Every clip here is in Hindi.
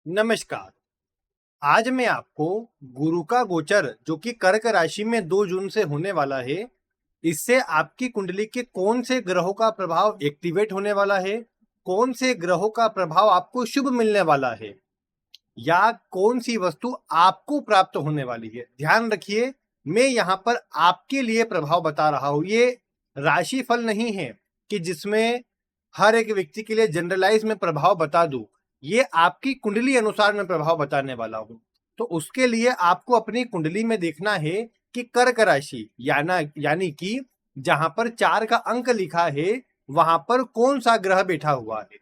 नमस्कार। आज मैं आपको गुरु का गोचर जो कि कर्क राशि में 2 जून से होने वाला है, इससे आपकी कुंडली के कौन से ग्रहों का प्रभाव एक्टिवेट होने वाला है, कौन से ग्रहों का प्रभाव आपको शुभ मिलने वाला है या कौन सी वस्तु आपको प्राप्त होने वाली है। ध्यान रखिए, मैं यहाँ पर आपके लिए प्रभाव बता रहा हूँ। ये राशि फल नहीं है कि जिसमें हर एक व्यक्ति के लिए जनरलाइज में प्रभाव बता दूं। ये आपकी कुंडली अनुसार मैं प्रभाव बताने वाला हूं। तो उसके लिए आपको अपनी कुंडली में देखना है कि कर्क राशि यानी कि जहां पर 4 का अंक लिखा है वहां पर कौन सा ग्रह बैठा हुआ है।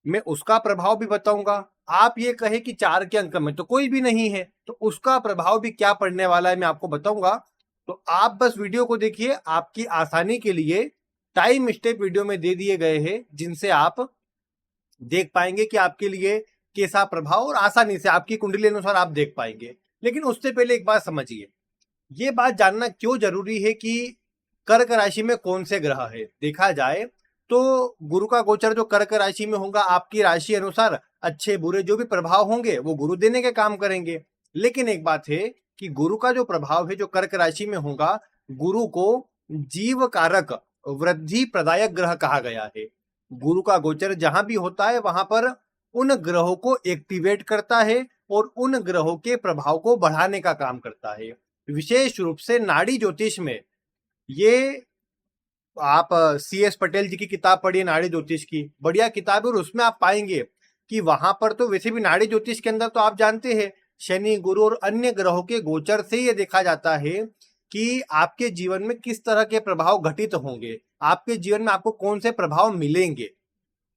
मैं उसका प्रभाव भी बताऊंगा। आप ये कहे कि 4 के अंक में तो कोई भी नहीं है, तो उसका प्रभाव भी क्या पड़ने वाला है मैं आपको बताऊंगा। तो आप बस वीडियो को देखिए। आपकी आसानी के लिए टाइम स्टेप वीडियो में दे दिए गए हैं, जिनसे आप देख पाएंगे कि आपके लिए कैसा प्रभाव, और आसानी से आपकी कुंडली अनुसार आप देख पाएंगे। लेकिन उससे पहले एक बात समझिए, ये बात जानना क्यों जरूरी है कि कर्क राशि में कौन से ग्रह है। देखा जाए तो गुरु का गोचर जो कर्क राशि में होगा, आपकी राशि अनुसार अच्छे बुरे जो भी प्रभाव होंगे वो गुरु देने के काम करेंगे। लेकिन एक बात है कि गुरु का जो प्रभाव है जो कर्क राशि में होगा, गुरु को जीव कारक वृद्धि प्रदायक ग्रह कहा गया है। गुरु का गोचर जहां भी होता है वहां पर उन ग्रहों को एक्टिवेट करता है और उन ग्रहों के प्रभाव को बढ़ाने का काम करता है। विशेष रूप से नाड़ी ज्योतिष में ये आप CS पटेल जी की किताब पढ़िए, नाड़ी ज्योतिष की बढ़िया किताब है, और उसमें आप पाएंगे कि वहां पर तो वैसे भी नाड़ी ज्योतिष के अंदर तो आप जानते हैं शनि गुरु और अन्य ग्रहों के गोचर से ये देखा जाता है कि आपके जीवन में किस तरह के प्रभाव घटित होंगे, आपके जीवन में आपको कौन से प्रभाव मिलेंगे,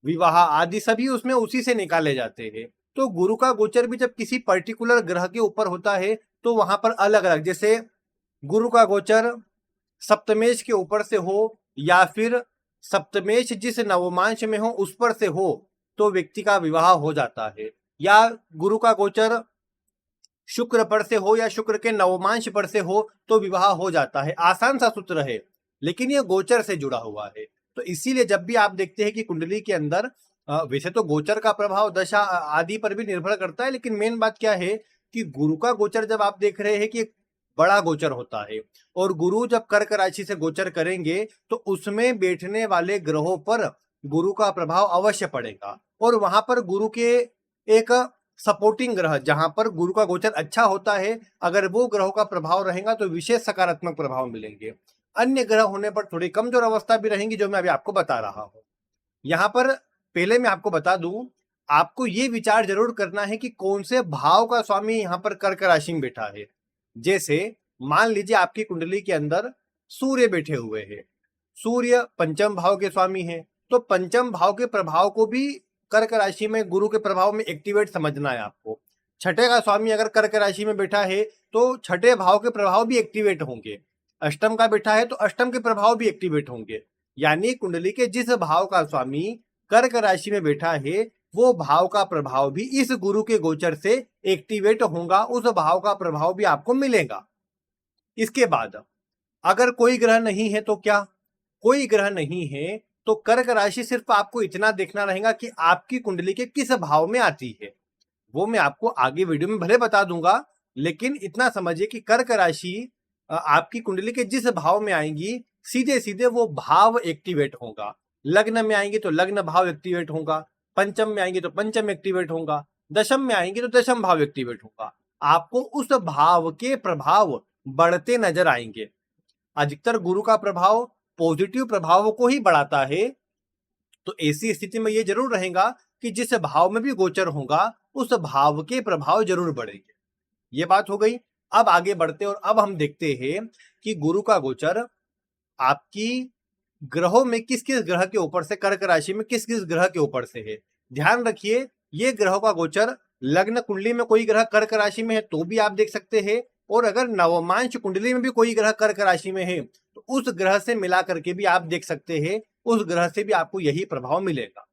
विवाह आदि सभी उसमें उसी से निकाले जाते हैं। तो गुरु का गोचर भी जब किसी पर्टिकुलर ग्रह के ऊपर होता है तो वहां पर अलग अलग, जैसे गुरु का गोचर सप्तमेश के ऊपर से हो या फिर सप्तमेश जिस नवमांश में हो उस पर से हो तो व्यक्ति का विवाह हो जाता है, या गुरु का गोचर शुक्र पर से हो या शुक्र के नवमांश पर से हो तो विवाह हो जाता है। आसान सा सूत्र है, लेकिन यह गोचर से जुड़ा हुआ है। तो इसीलिए जब भी आप देखते हैं कि कुंडली के अंदर वैसे तो गोचर का प्रभाव दशा आदि पर भी निर्भर करता है, लेकिन मेन बात क्या है कि गुरु का गोचर जब आप देख रहे हैं कि एक बड़ा गोचर होता है, और गुरु जब कर्क राशि से गोचर करेंगे तो उसमें बैठने वाले ग्रहों पर गुरु का प्रभाव अवश्य पड़ेगा। और वहां पर गुरु के एक सपोर्टिंग ग्रह जहां पर गुरु का गोचर अच्छा होता है, अगर वो ग्रहों का प्रभाव रहेगा तो विशेष सकारात्मक प्रभाव मिलेंगे। अन्य ग्रह होने पर थोड़ी कमजोर अवस्था भी रहेंगी, जो मैं अभी आपको बता रहा हूं। यहाँ पर पहले मैं आपको बता दूं, आपको ये विचार जरूर करना है कि कौन से भाव का स्वामी यहाँ पर कर्क राशि में बैठा है। जैसे मान लीजिए आपकी कुंडली के अंदर सूर्य बैठे हुए हैं, सूर्य पंचम भाव के स्वामी है, तो पंचम भाव के प्रभाव को भी कर्क राशि में गुरु के प्रभाव में एक्टिवेट समझना है आपको। छठे का स्वामी अगर कर्क राशि में बैठा है तो छठे भाव के प्रभाव भी एक्टिवेट होंगे। अष्टम का बैठा है तो अष्टम के प्रभाव भी एक्टिवेट होंगे। यानी कुंडली के जिस भाव का स्वामी कर्क राशि में बैठा है वो भाव का प्रभाव भी इस गुरु के गोचर से एक्टिवेट होगा, उस भाव का प्रभाव भी आपको मिलेगा। इसके बाद अगर कोई ग्रह नहीं है तो क्या, कोई ग्रह नहीं है तो कर्क राशि सिर्फ आपको इतना देखना रहेगा कि आपकी कुंडली के किस भाव में आती है। वो मैं आपको आगे वीडियो में भले बता दूंगा, लेकिन इतना समझिए कि कर्क राशि आपकी कुंडली के जिस भाव में आएंगी सीधे सीधे वो भाव एक्टिवेट होगा। लग्न में आएंगे तो लग्न भाव एक्टिवेट होगा, पंचम में आएंगे तो पंचम एक्टिवेट होगा, दशम में आएंगे तो दशम भाव एक्टिवेट होगा। आपको उस भाव के प्रभाव बढ़ते नजर आएंगे। अधिकतर गुरु का प्रभाव पॉजिटिव प्रभावों को ही बढ़ाता है, तो ऐसी स्थिति में यह जरूर रहेगा कि जिस भाव में भी गोचर होगा उस भाव के प्रभाव जरूर बढ़ेंगे। ये बात हो गई। अब आगे बढ़ते और अब हम देखते हैं कि गुरु का गोचर आपकी ग्रहों में किस किस ग्रह के ऊपर से, कर्क राशि में किस किस ग्रह के ऊपर से है। ध्यान रखिए, ये ग्रहों का गोचर लग्न कुंडली में कोई ग्रह कर्क राशि में है तो भी आप देख सकते हैं, और अगर नवमांश कुंडली में भी कोई ग्रह कर्क राशि में है तो उस ग्रह से मिला करके भी आप देख सकते हैं, उस ग्रह से भी आपको यही प्रभाव मिलेगा।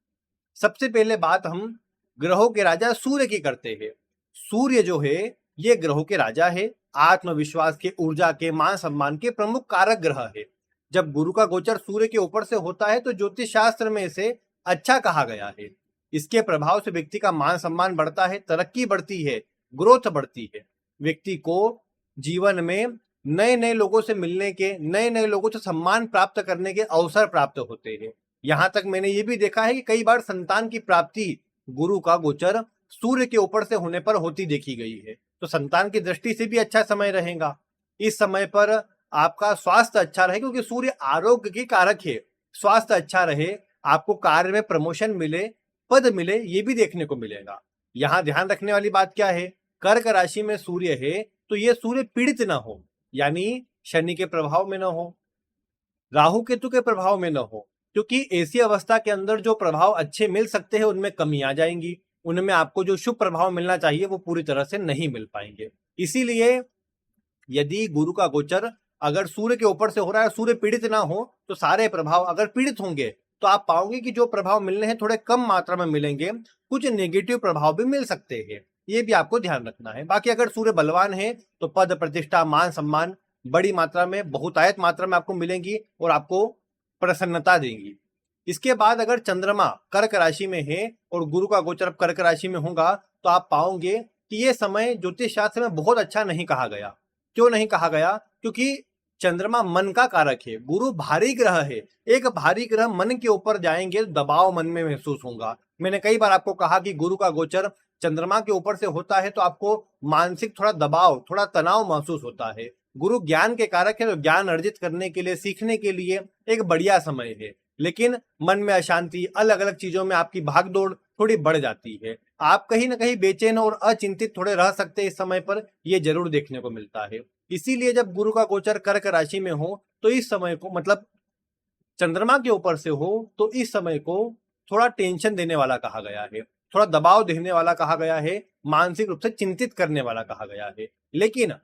सबसे पहले बात हम ग्रहों के राजा सूर्य की करते हैं। सूर्य जो है ये ग्रहों के राजा है, आत्मविश्वास के, ऊर्जा के, मान सम्मान के प्रमुख कारक ग्रह है। जब गुरु का गोचर सूर्य के ऊपर से होता है तो ज्योतिष शास्त्र में इसे अच्छा कहा गया है। इसके प्रभाव से व्यक्ति का मान सम्मान बढ़ता है, तरक्की बढ़ती है, ग्रोथ बढ़ती है। व्यक्ति को जीवन में नए नए लोगों से मिलने के, नए नए लोगों से सम्मान प्राप्त करने के अवसर प्राप्त होते हैं। यहाँ तक मैंने ये भी देखा है कि कई बार संतान की प्राप्ति गुरु का गोचर सूर्य के ऊपर से होने पर होती देखी गई है। तो संतान की दृष्टि से भी अच्छा समय रहेगा। इस समय पर आपका स्वास्थ्य अच्छा रहे, क्योंकि सूर्य आरोग्य की कारक है। स्वास्थ्य अच्छा रहे, आपको कार्य में प्रमोशन मिले, पद मिले, ये भी देखने को मिलेगा। यहाँ ध्यान रखने वाली बात क्या है, कर्क राशि में सूर्य है तो ये सूर्य पीड़ित ना हो, यानी शनि के प्रभाव में ना हो, राहु केतु के प्रभाव में न हो, क्योंकि ऐसी अवस्था के अंदर जो प्रभाव अच्छे मिल सकते हैं उनमें कमी आ जाएंगी। उनमें आपको जो शुभ प्रभाव मिलना चाहिए वो पूरी तरह से नहीं मिल पाएंगे। इसीलिए यदि गुरु का गोचर अगर सूर्य के ऊपर से हो रहा है, सूर्य पीड़ित ना हो, तो सारे प्रभाव अगर पीड़ित होंगे तो आप पाओगे कि जो प्रभाव मिलने हैं थोड़े कम मात्रा में मिलेंगे, कुछ नेगेटिव प्रभाव भी मिल सकते हैं। ये भी आपको ध्यान रखना है। बाकी अगर सूर्य बलवान है तो पद प्रतिष्ठा मान सम्मान बड़ी मात्रा में, बहुतायत मात्रा में आपको मिलेंगी और आपको प्रसन्नता देंगी। इसके बाद अगर चंद्रमा कर्क राशि में है और गुरु का गोचर कर्क राशि में होगा तो आप पाओगे कि ये समय ज्योतिष शास्त्र में बहुत अच्छा नहीं कहा गया। क्यों नहीं कहा गया? क्योंकि चंद्रमा मन का कारक है, गुरु भारी ग्रह है। एक भारी ग्रह मन के ऊपर जाएंगे तो दबाव मन में महसूस होगा। मैंने कई बार आपको कहा कि गुरु का गोचर चंद्रमा के ऊपर से होता है तो आपको मानसिक थोड़ा दबाव, थोड़ा तनाव महसूस होता है। गुरु ज्ञान के कारक है तो ज्ञान अर्जित करने के लिए, सीखने के लिए एक बढ़िया समय है। लेकिन मन में अशांति, अलग अलग चीजों में आपकी भागदौड़ थोड़ी बढ़ जाती है। आप कहीं ना कहीं बेचैन और अचिंतित थोड़े रह सकते हैं इस समय पर, यह जरूर देखने को मिलता है। इसीलिए जब गुरु का गोचर कर्क राशि में हो तो इस समय को, मतलब चंद्रमा के ऊपर से हो, तो इस समय को थोड़ा टेंशन देने वाला कहा गया है, थोड़ा दबाव देने वाला कहा गया है, मानसिक रूप से चिंतित करने वाला कहा गया है। लेकिन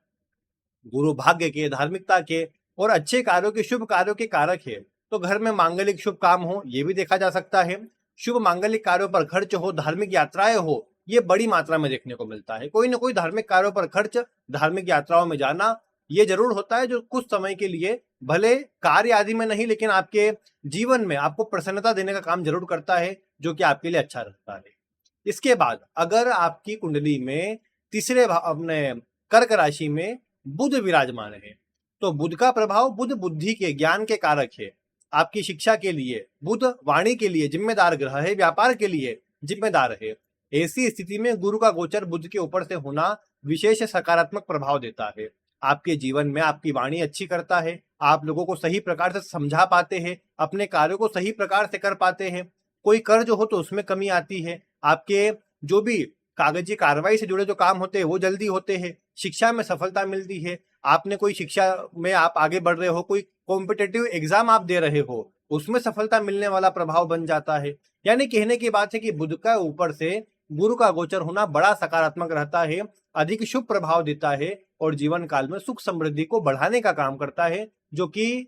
गुरु भाग्य के, धार्मिकता के और अच्छे कार्यों के, शुभ कार्यों के कारक है। तो घर में मांगलिक शुभ काम हो, ये भी देखा जा सकता है। शुभ मांगलिक कार्यों पर खर्च हो, धार्मिक यात्राएं हो, ये बड़ी मात्रा में देखने को मिलता है। कोई ना कोई धार्मिक कार्यों पर खर्च, धार्मिक यात्राओं में जाना, ये जरूर होता है, जो कुछ समय के लिए भले कार्य आदि में नहीं, लेकिन आपके जीवन में आपको प्रसन्नता देने का काम जरूर करता है, जो कि आपके लिए अच्छा रहता है। इसके बाद अगर आपकी कुंडली में तीसरे अपने कर्क राशि में बुध विराजमान है तो बुध का प्रभाव, बुध बुद्धि के, ज्ञान के कारक है। आपकी शिक्षा के लिए बुध वाणी के लिए जिम्मेदार ग्रह है, व्यापार के लिए जिम्मेदार है। ऐसी स्थिति में गुरु का गोचर बुध के ऊपर से होना विशेष सकारात्मक प्रभाव देता है। आपके जीवन में आपकी वाणी अच्छी करता है, आप लोगों को सही प्रकार से समझा पाते हैं, अपने कार्यों को सही प्रकार से कर पाते हैं। कोई कर्ज हो तो उसमें कमी आती है। आपके जो भी कागजी कार्रवाई से जुड़े जो काम होते हैं वो जल्दी होते हैं। शिक्षा में सफलता मिलती है। आपने कोई शिक्षा में आप आगे बढ़ रहे हो, कोई कॉम्पिटेटिव एग्जाम आप दे रहे हो, उसमें सफलता मिलने वाला प्रभाव बन जाता है। यानी कहने की बात है कि बुध का ऊपर से गुरु का गोचर होना बड़ा सकारात्मक रहता है, अधिक शुभ प्रभाव देता है और जीवन काल में सुख समृद्धि को बढ़ाने का काम करता है, जो कि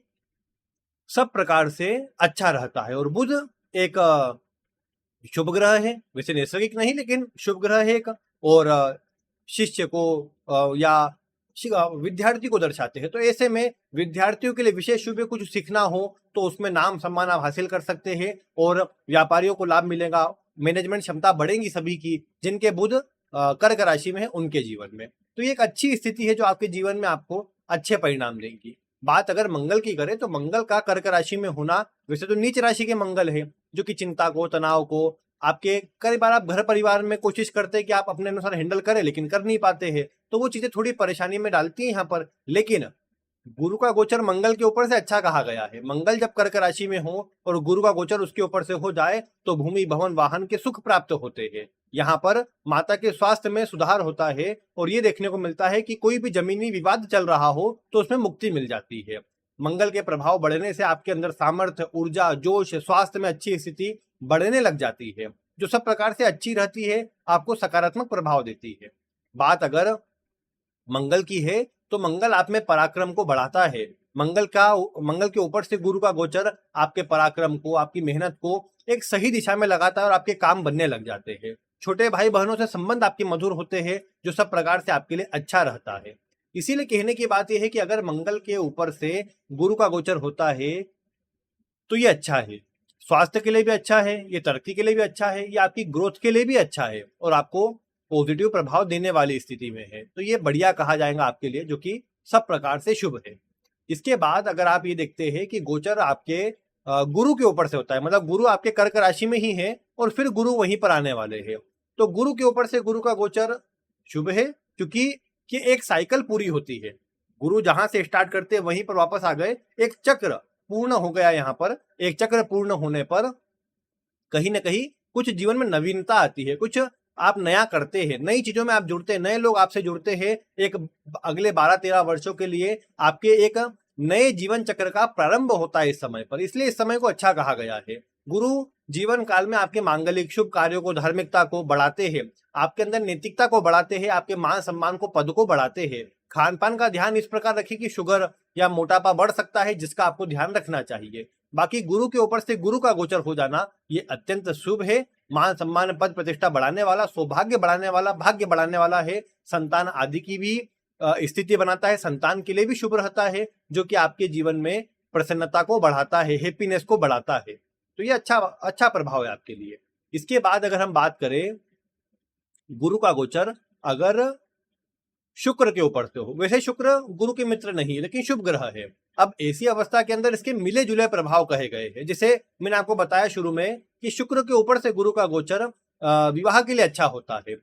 सब प्रकार से अच्छा रहता है। और बुध एक शुभ ग्रह है, वैसे नैसर्गिक नहीं लेकिन शुभ ग्रह है एक, और शिष्य को या विद्यार्थी को दर्शाते हैं। तो ऐसे में विद्यार्थियों के लिए विशेष रूप से कुछ सीखना हो तो उसमें नाम सम्मान आप हासिल कर सकते हैं और व्यापारियों को लाभ मिलेगा, मैनेजमेंट क्षमता बढ़ेगी सभी की, जिनके बुध कर्क राशि में है उनके जीवन में। तो ये एक अच्छी स्थिति है जो आपके जीवन में आपको अच्छे परिणाम देंगी। बात अगर मंगल की करें तो मंगल का कर्क राशि में होना वैसे तो नीच राशि के मंगल है, जो कि चिंता को, तनाव को, आपके कई बार आप घर परिवार में कोशिश करते हैं कि आप अपने अनुसार हैंडल करें लेकिन कर नहीं पाते हैं, तो वो चीजें थोड़ी परेशानी में डालती हैं यहाँ पर। लेकिन गुरु का गोचर मंगल के ऊपर से अच्छा कहा गया है। मंगल जब कर्क राशि में हो और गुरु का गोचर उसके ऊपर से हो जाए तो भूमि, भवन, वाहन के सुख प्राप्त होते हैं। यहाँ पर माता के स्वास्थ्य में सुधार होता है और ये देखने को मिलता है कि कोई भी जमीनी विवाद चल रहा हो तो उसमें मुक्ति मिल जाती है। मंगल के प्रभाव बढ़ने से आपके अंदर सामर्थ्य, ऊर्जा, जोश, स्वास्थ्य में अच्छी स्थिति बढ़ने लग जाती है, जो सब प्रकार से अच्छी रहती है, आपको सकारात्मक प्रभाव देती है। बात अगर मंगल की है तो मंगल आप में पराक्रम को बढ़ाता है। मंगल के ऊपर से गुरु का गोचर आपके पराक्रम को, आपकी मेहनत को एक सही दिशा में लगाता है और आपके काम बनने लग जाते हैं। छोटे भाई बहनों से संबंध आपके मधुर होते हैं, जो सब प्रकार से आपके लिए अच्छा रहता है। इसीलिए कहने की बात यह है कि अगर मंगल के ऊपर से गुरु का गोचर होता है तो ये अच्छा है। स्वास्थ्य के लिए भी अच्छा है, ये तरक्की के लिए भी अच्छा है, ये आपकी ग्रोथ के लिए भी अच्छा है और आपको पॉजिटिव प्रभाव देने वाली स्थिति में है। तो ये बढ़िया कहा जाएगा आपके लिए, जो कि सब प्रकार से शुभ है। इसके बाद अगर आप ये देखते हैं कि गोचर आपके गुरु के ऊपर से होता है, मतलब गुरु आपके कर्क राशि में ही है और फिर गुरु वहीं पर आने वाले हैं, तो गुरु के ऊपर से गुरु का गोचर शुभ है, क्योंकि कि एक साइकिल पूरी होती है। गुरु जहां से स्टार्ट करते वहीं पर वापस आ गए, एक चक्र पूर्ण हो गया। यहाँ पर एक चक्र पूर्ण होने पर कहीं ना कहीं कुछ जीवन में नवीनता आती है, कुछ आप नया करते हैं, नई चीजों में आप जुड़ते हैं, नए लोग आपसे जुड़ते हैं। एक अगले 12-13 वर्षों के लिए आपके एक नए जीवन चक्र का प्रारंभ होता है इस समय पर, इसलिए इस समय को अच्छा कहा गया है। गुरु जीवन काल में आपके मांगलिक शुभ कार्यों को, धार्मिकता को बढ़ाते हैं, आपके अंदर नैतिकता को बढ़ाते हैं, आपके मान सम्मान को, पद को बढ़ाते हैं। खान पान का ध्यान इस प्रकार रखिए कि शुगर या मोटापा बढ़ सकता है, जिसका आपको ध्यान रखना चाहिए। बाकी गुरु के ऊपर से गुरु का गोचर हो जाना ये अत्यंत शुभ है। मान सम्मान, पद प्रतिष्ठा बढ़ाने वाला, सौभाग्य बढ़ाने वाला, भाग्य बढ़ाने वाला है। संतान आदि की भी स्थिति बनाता है, संतान के लिए भी शुभ रहता है, जो कि आपके जीवन में प्रसन्नता को बढ़ाता है, हैप्पीनेस को बढ़ाता है। तो ये अच्छा प्रभाव है आपके लिए। इसके बाद अगर हम बात करें गुरु का गोचर अगर शुक्र के ऊपर से हो, वैसे शुक्र गुरु के मित्र नहीं लेकिन शुभ ग्रह है। अब ऐसी अवस्था के अंदर इसके मिले जुले प्रभाव कहे गए हैं। जैसे मैंने आपको बताया शुरू में कि शुक्र के ऊपर से गुरु का गोचर विवाह के लिए अच्छा होता है।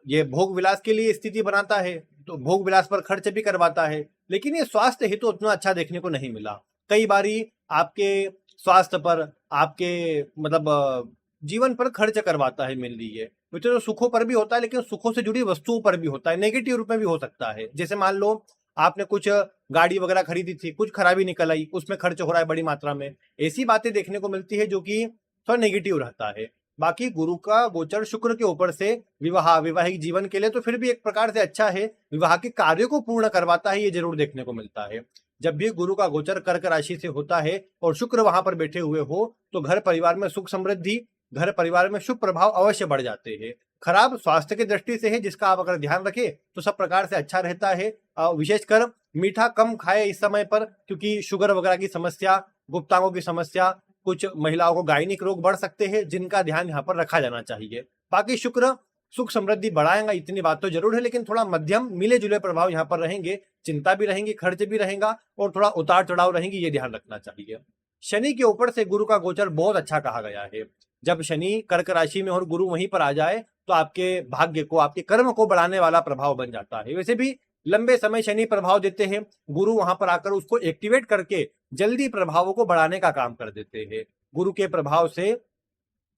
ये भोग विलास के लिए स्थिति बनाता है, तो भोग विलास पर खर्च भी करवाता है, लेकिन ये स्वास्थ्य हित तो उतना अच्छा देखने को नहीं मिला। कई बारी आपके स्वास्थ्य पर, आपके मतलब जीवन पर खर्च करवाता है, मिल लीजिए तो सुखों पर भी होता है, लेकिन सुखों से जुड़ी वस्तुओं पर भी होता है, नेगेटिव रूप में भी हो सकता है। जैसे मान लो आपने कुछ गाड़ी वगैरह खरीदी थी, कुछ खराबी निकल आई, उसमें खर्च हो रहा है बड़ी मात्रा में, ऐसी बातें देखने को मिलती है जो कि थोड़ा नेगेटिव रहता है। बाकी गुरु का गोचर शुक्र के ऊपर से वैवाहिक जीवन के लिए तो फिर भी एक प्रकार से अच्छा है, विवाह के कार्यों को पूर्ण करवाता है, ये जरूर देखने को मिलता है। जब भी गुरु का गोचर कर्क राशि से होता है और शुक्र वहां पर बैठे हुए हो, तो घर परिवार में सुख समृद्धि, घर परिवार में शुभ प्रभाव अवश्य बढ़ जाते हैं। खराब स्वास्थ्य की दृष्टि से है, जिसका आप अगर ध्यान रखें तो सब प्रकार से अच्छा रहता है। विशेषकर मीठा कम खाए इस समय पर, क्योंकि शुगर वगैरह की समस्या, गुप्तांगों की समस्या, कुछ महिलाओं को गायनिक रोग बढ़ सकते हैं, जिनका ध्यान यहाँ पर रखा जाना चाहिए। बाकी शुक्र सुख समृद्धि बढ़ाएगा, इतनी बात तो जरूर है, लेकिन थोड़ा मध्यम मिले जुले प्रभाव यहाँ पर रहेंगे। चिंता भी रहेंगी, खर्च भी रहेगा और थोड़ा उतार चढ़ाव रहेंगी, ये ध्यान रखना चाहिए। शनि के ऊपर से गुरु का गोचर बहुत अच्छा कहा गया है। जब शनि कर्क राशि में और गुरु वहीं पर आ जाए तो आपके भाग्य को, आपके कर्म को बढ़ाने वाला प्रभाव बन जाता है। वैसे भी लंबे समय शनि प्रभाव देते हैं, गुरु वहां पर आकर उसको एक्टिवेट करके जल्दी प्रभावों को बढ़ाने का काम कर देते हैं। गुरु के प्रभाव से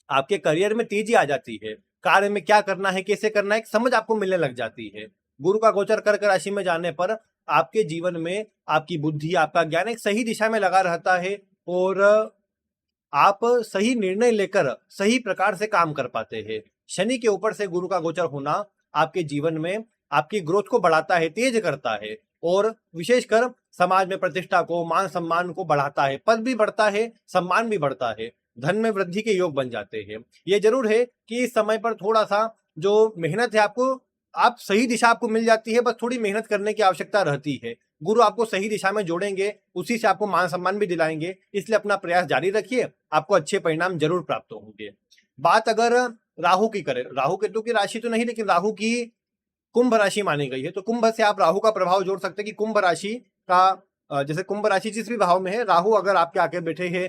आपके करियर में तेजी आ जाती है, कार्य में क्या करना है, कैसे करना है, एक समझ आपको मिलने लग जाती है। गुरु का गोचर कर्क राशि में जाने पर आपके जीवन में आपकी बुद्धि, आपका ज्ञान एक सही दिशा में लगा रहता है और आप सही निर्णय लेकर सही प्रकार से काम कर पाते हैं। शनि के ऊपर से गुरु का गोचर होना आपके जीवन में आपकी ग्रोथ को बढ़ाता है, तेज करता है और विशेषकर समाज में प्रतिष्ठा को, मान सम्मान को बढ़ाता है। पद भी बढ़ता है, सम्मान भी बढ़ता है, धन में वृद्धि के योग बन जाते हैं। ये जरूर है कि इस समय पर थोड़ा सा जो मेहनत है आपको, आप सही दिशा आपको मिल जाती है, बस थोड़ी मेहनत करने की आवश्यकता रहती है। गुरु आपको सही दिशा में जोड़ेंगे, उसी से आपको मान सम्मान भी दिलाएंगे, इसलिए अपना प्रयास जारी रखिए, आपको अच्छे परिणाम जरूर प्राप्त होंगे। बात अगर राहु की करें, राहु केतु की राशि तो नहीं, लेकिन राहु की कुंभ राशि मानी गई है, तो कुंभ से आप राहु का प्रभाव जोड़ सकते हैं कि कुंभ राशि का जैसे कुंभ राशि जिस भी भाव में है, राहु अगर आपके आके बैठे हैं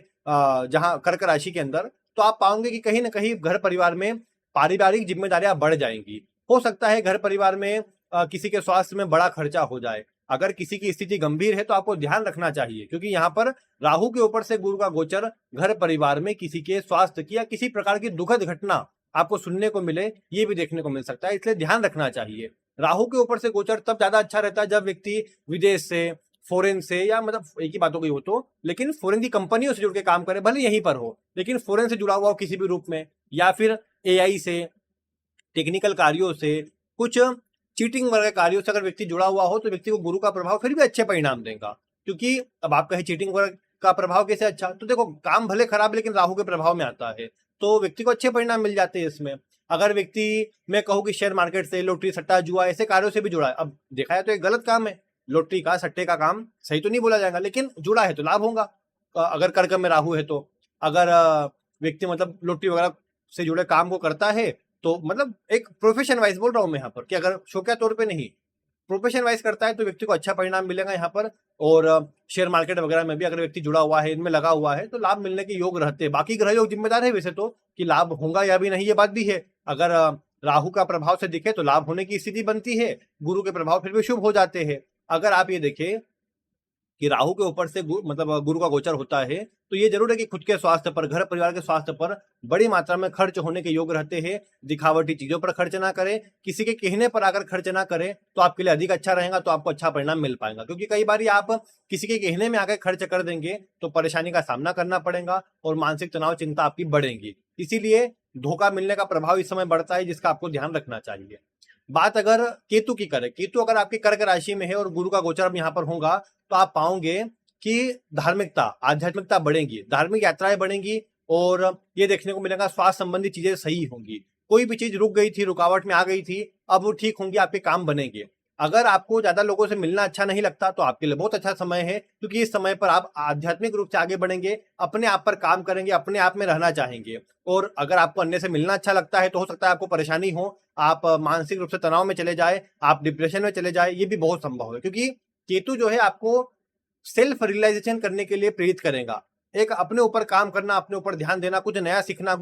जहां कर्क राशि के अंदर, तो आप पाओगे कि कहीं ना कहीं घर परिवार में पारिवारिक जिम्मेदारियां बढ़ जाएंगी। हो सकता है घर परिवार में किसी के स्वास्थ्य में बड़ा खर्चा हो जाए। अगर किसी की स्थिति गंभीर है तो आपको ध्यान रखना चाहिए, क्योंकि यहाँ पर राहु के ऊपर से गुरु का गोचर घर परिवार में किसी के स्वास्थ्य की या किसी प्रकार की दुखद घटना आपको सुनने को मिले, ये भी देखने को मिल सकता है, इसलिए ध्यान रखना चाहिए। राहु के ऊपर से गोचर तब ज्यादा अच्छा रहता है जब व्यक्ति विदेश से, फॉरेन से, या मतलब एक ही बात हो गई हो तो, लेकिन फॉरेन की कंपनियों से जुड़ के काम करे, भले यहीं पर हो लेकिन फॉरेन से जुड़ा हुआ हो किसी भी रूप में, या फिर एआई से, टेक्निकल कार्यों से, कुछ चीटिंग वगैरह कार्यों से अगर व्यक्ति जुड़ा हुआ हो तो व्यक्ति को गुरु का प्रभाव फिर भी अच्छे परिणाम देगा। क्योंकि अब आप कहे चीटिंग वगैरह का प्रभाव कैसे अच्छा, तो देखो काम भले खराब लेकिन राहु के प्रभाव में आता है, तो व्यक्ति को अच्छे परिणाम मिल जाते हैं इसमें। अगर व्यक्ति, मैं कहूँ कि शेयर मार्केट से, लॉटरी, सट्टा, जुआ ऐसे कार्यों से भी जुड़ा है, अब देखा है तो एक गलत काम है, लॉटरी का, सट्टे का काम सही तो नहीं बोला जाएगा, लेकिन जुड़ा है तो लाभ होगा अगर कर्क में राहु है तो। अगर व्यक्ति मतलब लोटरी वगैरह से जुड़े काम को करता है तो मतलब एक प्रोफेशन वाइज बोल रहा हूँ मैं यहाँ पर, कि अगर शौकिया तौर पे नहीं, प्रोफेशन वाइज करता है तो व्यक्ति को अच्छा परिणाम मिलेगा यहाँ पर। और शेयर मार्केट वगैरह में भी अगर व्यक्ति जुड़ा हुआ है, इनमें लगा हुआ है, तो लाभ मिलने के योग रहते हैं। बाकी ग्रह योग जिम्मेदार है वैसे तो कि लाभ होगा या भी नहीं, ये बात भी है। अगर राहु का प्रभाव से दिखे तो लाभ होने की स्थिति बनती है, गुरु के प्रभाव फिर भी शुभ हो जाते हैं। अगर आप ये देखें कि राहु के ऊपर से मतलब गुरु का गोचर होता है, तो ये जरूर है कि खुद के स्वास्थ्य पर, घर परिवार के स्वास्थ्य पर बड़ी मात्रा में खर्च होने के योग रहते हैं। दिखावटी चीजों पर खर्च ना करें, किसी के कहने पर अगर खर्च ना करें तो आपके लिए अधिक अच्छा रहेगा, तो आपको अच्छा परिणाम मिल पाएगा। क्योंकि कई बार आप किसी के कहने में आकर खर्च कर देंगे तो परेशानी का सामना करना पड़ेगा और मानसिक तनाव, चिंता आपकी बढ़ेगी। इसीलिए धोखा मिलने का प्रभाव इस समय बढ़ता है, जिसका आपको ध्यान रखना चाहिए। बात अगर केतु की करें, केतु अगर आपकी कर्क राशि में है और गुरु का गोचर अब यहाँ पर होगा, तो आप पाओगे कि धार्मिकता, आध्यात्मिकता बढ़ेगी, धार्मिक यात्राएं बढ़ेंगी और ये देखने को मिलेगा स्वास्थ्य संबंधी चीजें सही होंगी। कोई भी चीज रुक गई थी, रुकावट में आ गई थी, अब वो ठीक होंगी, आपके काम बनेंगे। अगर आपको ज्यादा लोगों से मिलना अच्छा नहीं लगता तो आपके लिए बहुत अच्छा समय है, क्योंकि इस समय पर आप आध्यात्मिक रूप से आगे बढ़ेंगे, अपने आप पर काम करेंगे, अपने आप में रहना चाहेंगे। और अगर आपको अन्य से मिलना अच्छा लगता है तो हो सकता है आपको परेशानी हो, आप मानसिक रूप से तनाव में चले जाए, आप डिप्रेशन में चले जाए, ये भी बहुत संभव है। क्योंकि केतु जो है आपको सेल्फ रियलाइजेशन करने के लिए प्रेरित करेगा, एक अपने ऊपर काम करना, अपने ऊपर ध्यान देना, कुछ नया सीखना,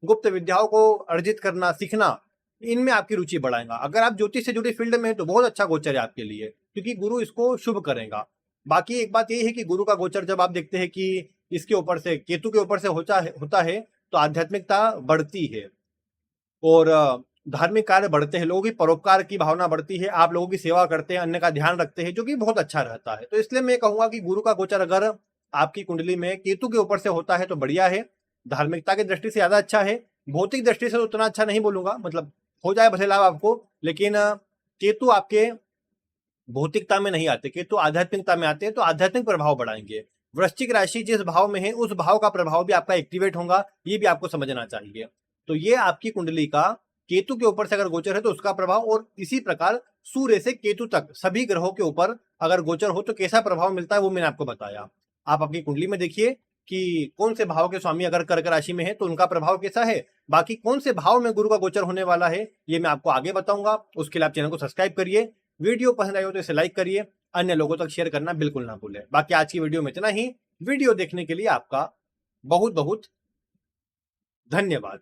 गुप्त विद्याओं को अर्जित करना, सीखना, इनमें आपकी रुचि बढ़ाएगा। अगर आप ज्योतिष से जुड़ी फील्ड में हैं तो बहुत अच्छा गोचर है आपके लिए, क्योंकि गुरु इसको शुभ करेगा। बाकी एक बात ये है कि गुरु का गोचर जब आप देखते हैं कि इसके ऊपर से, केतु के ऊपर से होता है तो आध्यात्मिकता बढ़ती है और धार्मिक कार्य बढ़ते हैं, लोगों की परोपकार की भावना बढ़ती है, आप लोगों की सेवा करते हैं, अन्य का ध्यान रखते हैं, जो कि बहुत अच्छा रहता है। तो इसलिए मैं कहूंगा कि गुरु का गोचर अगर आपकी कुंडली में केतु के ऊपर से होता है तो बढ़िया है, धार्मिकता की दृष्टि से ज्यादा अच्छा है। भौतिक दृष्टि से उतना अच्छा नहीं बोलूंगा, मतलब हो जाए भले लाभ आपको, लेकिन केतु आपके भौतिकता में नहीं आते, केतु आध्यात्मिकता में आते हैं, तो आध्यात्मिक प्रभाव बढ़ाएंगे। वृश्चिक राशि जिस भाव में है उस भाव का प्रभाव भी आपका एक्टिवेट होगा, ये भी आपको समझना चाहिए। तो ये आपकी कुंडली का केतु के ऊपर से अगर गोचर है तो उसका प्रभाव, और इसी प्रकार सूर्य से केतु तक सभी ग्रहों के ऊपर अगर गोचर हो तो कैसा प्रभाव मिलता है वो मैंने आपको बताया। आप अपनी कुंडली में देखिए कि कौन से भाव के स्वामी अगर कर्क राशि में है तो उनका प्रभाव कैसा है, बाकी कौन से भाव में गुरु का गोचर होने वाला है ये मैं आपको आगे बताऊंगा। उसके लिए आप चैनल को सब्सक्राइब करिए, वीडियो पसंद आई हो तो इसे लाइक करिए, अन्य लोगों तक शेयर करना बिल्कुल ना भूलें। बाकी आज की वीडियो में इतना ही। वीडियो देखने के लिए आपका बहुत बहुत धन्यवाद।